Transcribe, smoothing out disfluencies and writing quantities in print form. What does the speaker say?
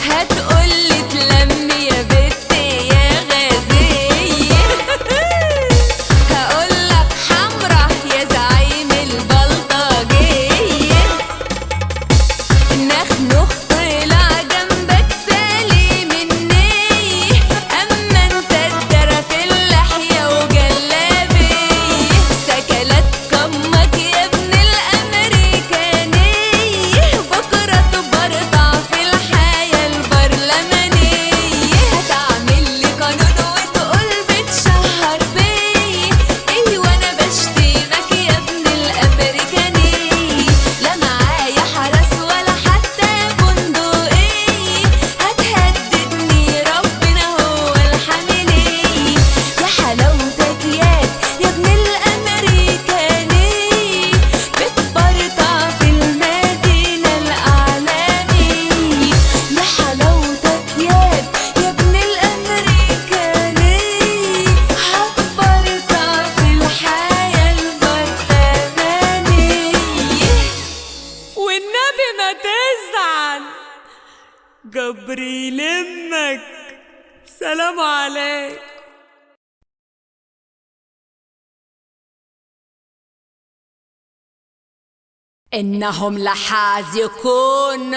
هتقولي تلم يا بت يا غازية هقولك حمرا يا زعيم البلطجية. نخنخ طلع جنبك سليم النية، اما انت الدرى في اللحية وجلابية. سكلت كمك يا ابن الامريكانية، بكرة تبرطع في الحياة البرلمانية. هتعمل لي قانون وتقول بتشهر بيا، ايوه انا بشتمك يا ابن الامريكانية. لا معايا حرس ولا حتى بندقية، هتهددني ربنا هو الحاملية. يا حلاوتك ياك يا ابن الامريكانية، بتبرطع في المدينة الاعلامية. يا حلاوتك ياك يا ابن الامريكانية، هتبرطع في الحياة البرلمانية. والنبي ما تزعل، جبري يلمك. سلام عليك. إنهم لحاذقون